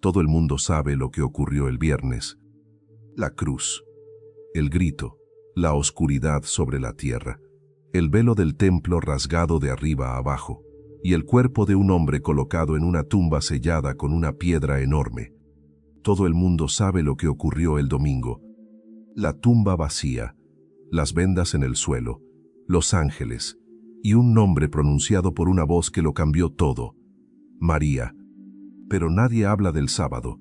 Todo el mundo sabe lo que ocurrió el viernes. La cruz, el grito, la oscuridad sobre la tierra, el velo del templo rasgado de arriba a abajo, y el cuerpo de un hombre colocado en una tumba sellada con una piedra enorme. Todo el mundo sabe lo que ocurrió el domingo. La tumba vacía, las vendas en el suelo, los ángeles, y un nombre pronunciado por una voz que lo cambió todo: María. Pero nadie habla del sábado.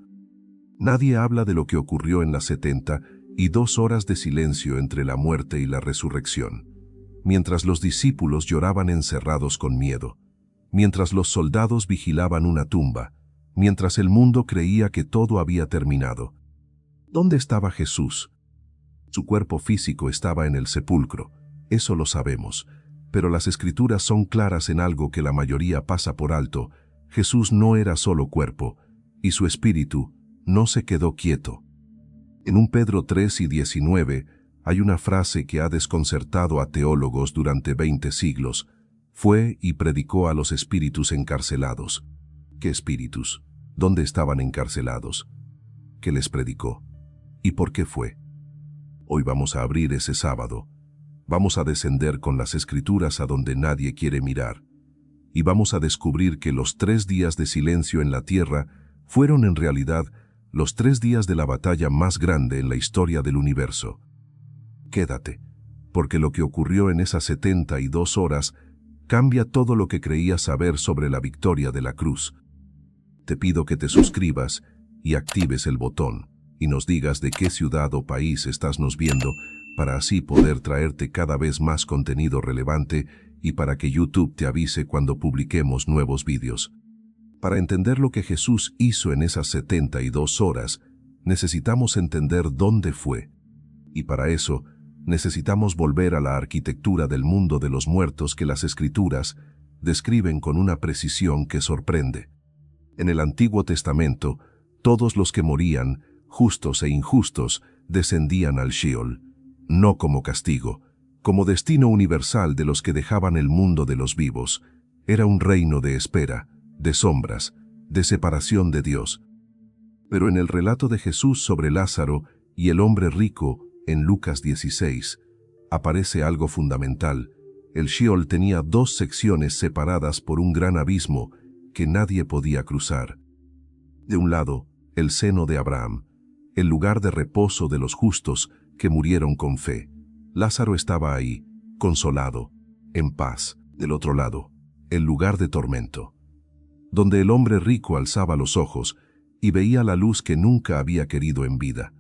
Nadie habla de lo que ocurrió en las 72 horas de silencio entre la muerte y la resurrección, mientras los discípulos lloraban encerrados con miedo, mientras los soldados vigilaban una tumba, mientras el mundo creía que todo había terminado. ¿Dónde estaba Jesús? Su cuerpo físico estaba en el sepulcro, eso lo sabemos, pero las Escrituras son claras en algo que la mayoría pasa por alto: Jesús no era solo cuerpo, y su espíritu no se quedó quieto. En 1 Pedro 3:19 hay una frase que ha desconcertado a teólogos durante 20 siglos: fue y predicó a los espíritus encarcelados. ¿Qué espíritus? ¿Dónde estaban encarcelados? ¿Qué les predicó? ¿Y por qué fue? Hoy vamos a abrir ese sábado. Vamos a descender con las Escrituras a donde nadie quiere mirar. Y vamos a descubrir que los 3 días de silencio en la tierra fueron en realidad los 3 días de la batalla más grande en la historia del universo. Quédate, porque lo que ocurrió en esas 72 horas cambia todo lo que creías saber sobre la victoria de la cruz. Te pido que te suscribas y actives el botón, y nos digas de qué ciudad o país estás nos viendo, para así poder traerte cada vez más contenido relevante y para que YouTube te avise cuando publiquemos nuevos vídeos. Para entender lo que Jesús hizo en esas 72 horas, necesitamos entender dónde fue. Y para eso, necesitamos volver a la arquitectura del mundo de los muertos que las Escrituras describen con una precisión que sorprende. En el Antiguo Testamento, todos los que morían, justos e injustos, descendían al Sheol, no como castigo, como destino universal de los que dejaban el mundo de los vivos. Era un reino de espera, de sombras, de separación de Dios. Pero en el relato de Jesús sobre Lázaro y el hombre rico, en Lucas 16, aparece algo fundamental. El Sheol tenía 2 secciones separadas por un gran abismo que nadie podía cruzar. De un lado, el seno de Abraham, el lugar de reposo de los justos que murieron con fe. Lázaro estaba ahí, consolado, en paz. Del otro lado, el lugar de tormento, donde el hombre rico alzaba los ojos y veía la luz que nunca había querido en vida.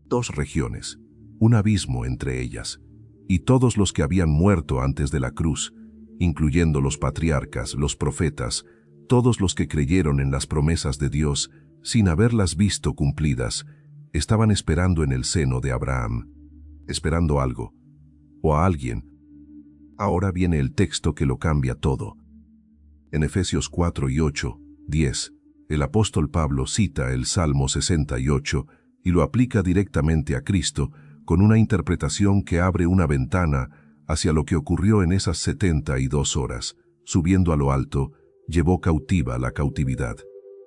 2 regiones, un abismo entre ellas, y todos los que habían muerto antes de la cruz, incluyendo los patriarcas, los profetas, todos los que creyeron en las promesas de Dios sin haberlas visto cumplidas, estaban esperando en el seno de Abraham, esperando algo, o a alguien. Ahora viene el texto que lo cambia todo. En Efesios 4:8, 10, el apóstol Pablo cita el Salmo 68 y lo aplica directamente a Cristo con una interpretación que abre una ventana hacia lo que ocurrió en esas 72 horas. Subiendo a lo alto, llevó cautiva la cautividad.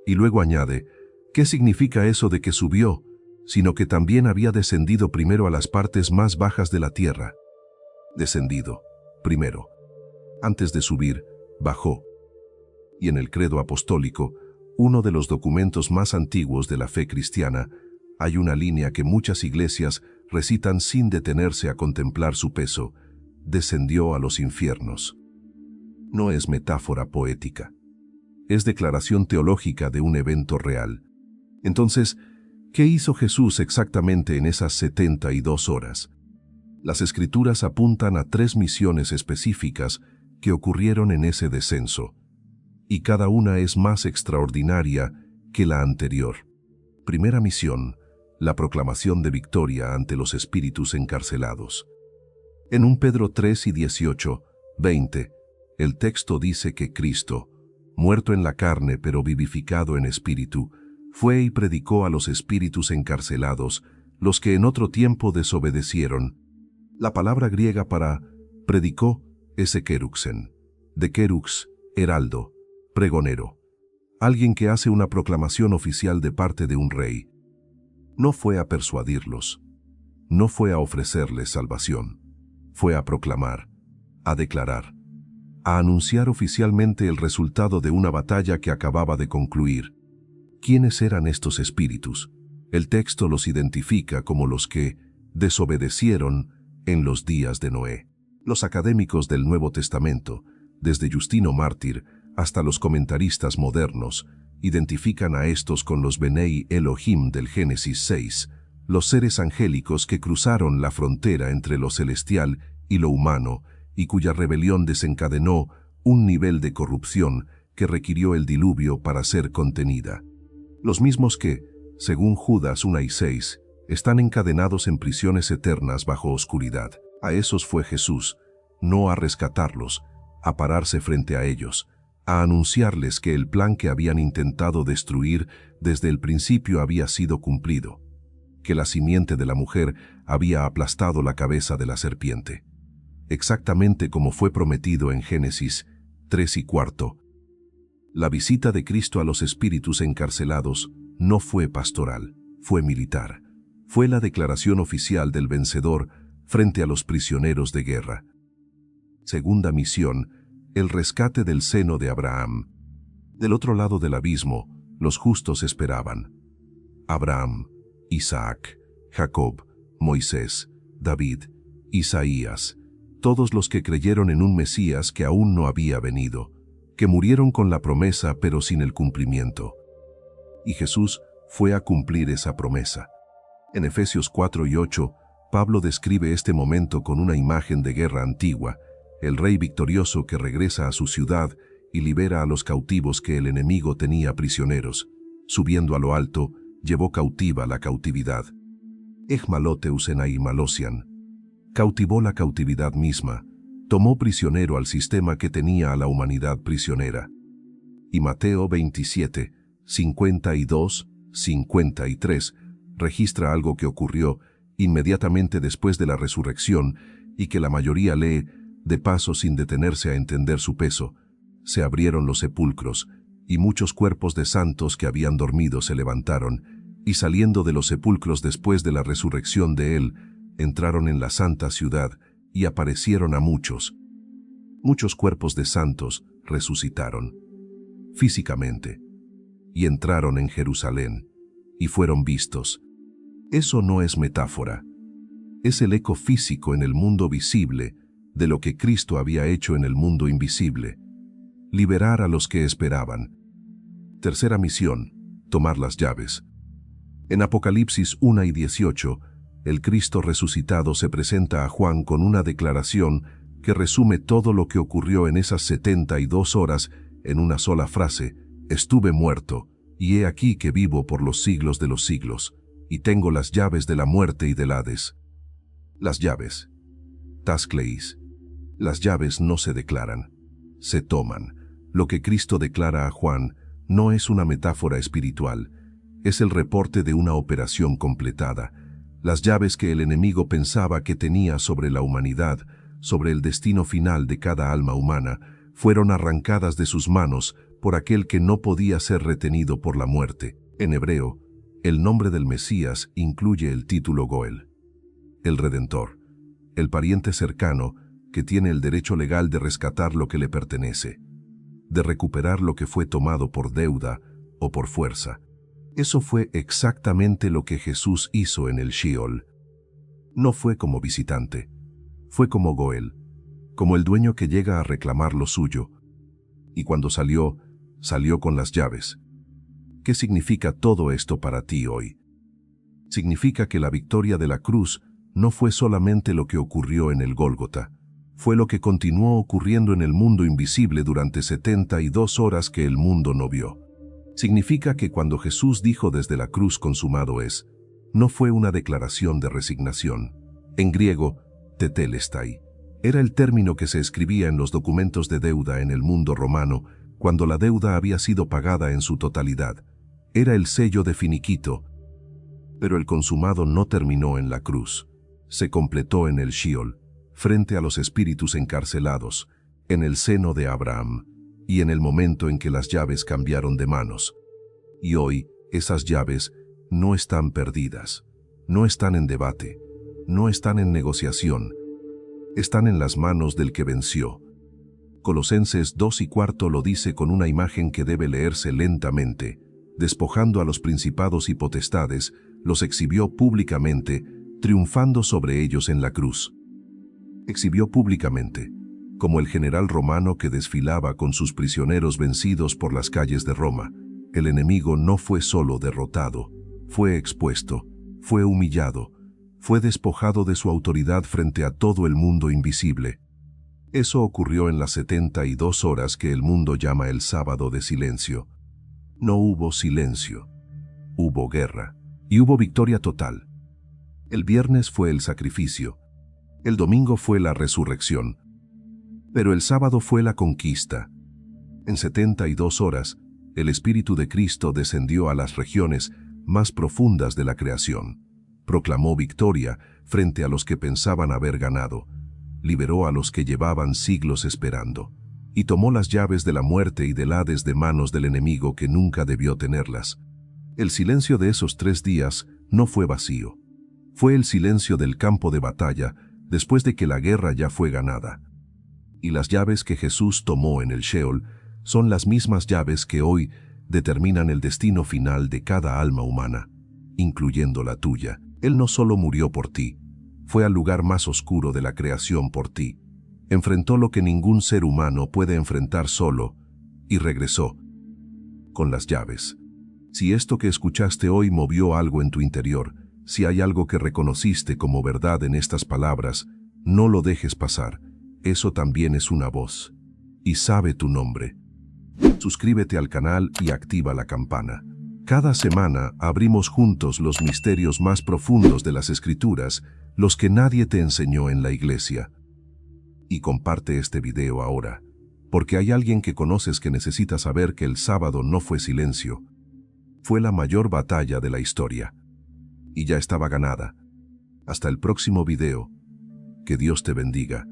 Y luego añade: ¿qué significa eso de que subió? Sino que también había descendido primero a las partes más bajas de la tierra. Descendido, primero. Antes de subir, bajó. Y en el credo apostólico, uno de los documentos más antiguos de la fe cristiana, hay una línea que muchas iglesias recitan sin detenerse a contemplar su peso: descendió a los infiernos. No es metáfora poética. Es declaración teológica de un evento real. Entonces, ¿qué hizo Jesús exactamente en esas 72 horas? Las Escrituras apuntan a 3 misiones específicas que ocurrieron en ese descenso, y cada una es más extraordinaria que la anterior. Primera misión: la proclamación de victoria ante los espíritus encarcelados. En 1 Pedro 3:18, 20, el texto dice que Cristo, muerto en la carne pero vivificado en espíritu, fue y predicó a los espíritus encarcelados, los que en otro tiempo desobedecieron. La palabra griega para predicó es ekeruxen, de kerux, heraldo, pregonero. alguien que hace una proclamación oficial de parte de un rey. No fue a persuadirlos, no fue a ofrecerles salvación, fue a proclamar, a declarar, a anunciar oficialmente el resultado de una batalla que acababa de concluir. ¿Quiénes eran estos espíritus? El texto los identifica como los que desobedecieron en los días de Noé. Los académicos del Nuevo Testamento, desde Justino Mártir hasta los comentaristas modernos, identifican a estos con los Benei Elohim del Génesis 6, los seres angélicos que cruzaron la frontera entre lo celestial y lo humano, y cuya rebelión desencadenó un nivel de corrupción que requirió el diluvio para ser contenida. Los mismos que, según Judas 1 y 6, están encadenados en prisiones eternas bajo oscuridad. A esos fue Jesús, no a rescatarlos, a pararse frente a ellos, a anunciarles que el plan que habían intentado destruir desde el principio había sido cumplido, que la simiente de la mujer había aplastado la cabeza de la serpiente. Exactamente como fue prometido en Génesis 3 y 4. La visita de Cristo a los espíritus encarcelados no fue pastoral, fue militar. Fue la declaración oficial del vencedor frente a los prisioneros de guerra. Segunda misión, el rescate del seno de Abraham. Del otro lado del abismo, los justos esperaban. Abraham, Isaac, Jacob, Moisés, David, Isaías, todos los que creyeron en un Mesías que aún no había venido, que murieron con la promesa pero sin el cumplimiento. Y Jesús fue a cumplir esa promesa. En Efesios 4 y 8, Pablo describe este momento con una imagen de guerra antigua, el rey victorioso que regresa a su ciudad y libera a los cautivos que el enemigo tenía prisioneros. Subiendo a lo alto, llevó cautiva la cautividad. Ejmaloteusenai malosian. Cautivó la cautividad misma, tomó prisionero al sistema que tenía a la humanidad prisionera. Y Mateo 27, 52, 53, registra algo que ocurrió inmediatamente después de la resurrección y que la mayoría lee de paso sin detenerse a entender su peso. Se abrieron los sepulcros, y muchos cuerpos de santos que habían dormido se levantaron, y saliendo de los sepulcros después de la resurrección de él, entraron en la santa ciudad y aparecieron a muchos. Muchos cuerpos de santos resucitaron físicamente y entraron en Jerusalén y fueron vistos. Eso no es metáfora. Es el eco físico en el mundo visible de lo que Cristo había hecho en el mundo invisible. Liberar a los que esperaban. Tercera misión, tomar las llaves. En Apocalipsis 1 y 18, el Cristo resucitado se presenta a Juan con una declaración que resume todo lo que ocurrió en esas 72 horas en una sola frase: estuve muerto, y he aquí que vivo por los siglos de los siglos, y tengo las llaves de la muerte y del Hades. Las llaves. Taskleis. Las llaves no se declaran, se toman. Lo que Cristo declara a Juan no es una metáfora espiritual, es el reporte de una operación completada. Las llaves que el enemigo pensaba que tenía sobre la humanidad, sobre el destino final de cada alma humana, fueron arrancadas de sus manos por aquel que no podía ser retenido por la muerte. En hebreo, el nombre del Mesías incluye el título Goel, el Redentor, el pariente cercano que tiene el derecho legal de rescatar lo que le pertenece, de recuperar lo que fue tomado por deuda o por fuerza. Eso fue exactamente lo que Jesús hizo en el Sheol. No fue como visitante, fue como Goel, como el dueño que llega a reclamar lo suyo. Y cuando salió, salió con las llaves. ¿Qué significa todo esto para ti hoy? Significa que la victoria de la cruz no fue solamente lo que ocurrió en el Gólgota, fue lo que continuó ocurriendo en el mundo invisible durante 72 horas que el mundo no vio. Significa que cuando Jesús dijo desde la cruz consumado es, no fue una declaración de resignación. En griego, tetelestai, era el término que se escribía en los documentos de deuda en el mundo romano cuando la deuda había sido pagada en su totalidad. Era el sello de finiquito. Pero el consumado no terminó en la cruz. Se completó en el Sheol, frente a los espíritus encarcelados, en el seno de Abraham. y en el momento en que las llaves cambiaron de manos. Y hoy, esas llaves no están perdidas, no están en debate, no están en negociación, están en las manos del que venció. Colosenses 2:4 lo dice con una imagen que debe leerse lentamente. Despojando a los principados y potestades, los exhibió públicamente, triunfando sobre ellos en la cruz. Exhibió públicamente, como el general romano que desfilaba con sus prisioneros vencidos por las calles de Roma. El enemigo no fue solo derrotado, fue expuesto, fue humillado, fue despojado de su autoridad frente a todo el mundo invisible. Eso ocurrió en las 72 horas que el mundo llama el sábado de silencio. No hubo silencio, hubo guerra, y hubo victoria total. El viernes fue el sacrificio, el domingo fue la resurrección, pero el sábado fue la conquista. En 72 horas, el Espíritu de Cristo descendió a las regiones más profundas de la creación, proclamó victoria frente a los que pensaban haber ganado, liberó a los que llevaban siglos esperando, y tomó las llaves de la muerte y del Hades de manos del enemigo que nunca debió tenerlas. El silencio de esos 3 días no fue vacío. Fue el silencio del campo de batalla después de que la guerra ya fue ganada. Y las llaves que Jesús tomó en el Sheol son las mismas llaves que hoy determinan el destino final de cada alma humana, incluyendo la tuya. Él no solo murió por ti, fue al lugar más oscuro de la creación por ti. Enfrentó lo que ningún ser humano puede enfrentar solo, y regresó con las llaves. Si esto que escuchaste hoy movió algo en tu interior, si hay algo que reconociste como verdad en estas palabras, no lo dejes pasar. Eso también es una voz. Y sabe tu nombre. Suscríbete al canal y activa la campana. Cada semana abrimos juntos los misterios más profundos de las Escrituras, los que nadie te enseñó en la iglesia. Y comparte este video ahora, porque hay alguien que conoces que necesita saber que el sábado no fue silencio. Fue la mayor batalla de la historia. Y ya estaba ganada. Hasta el próximo video. Que Dios te bendiga.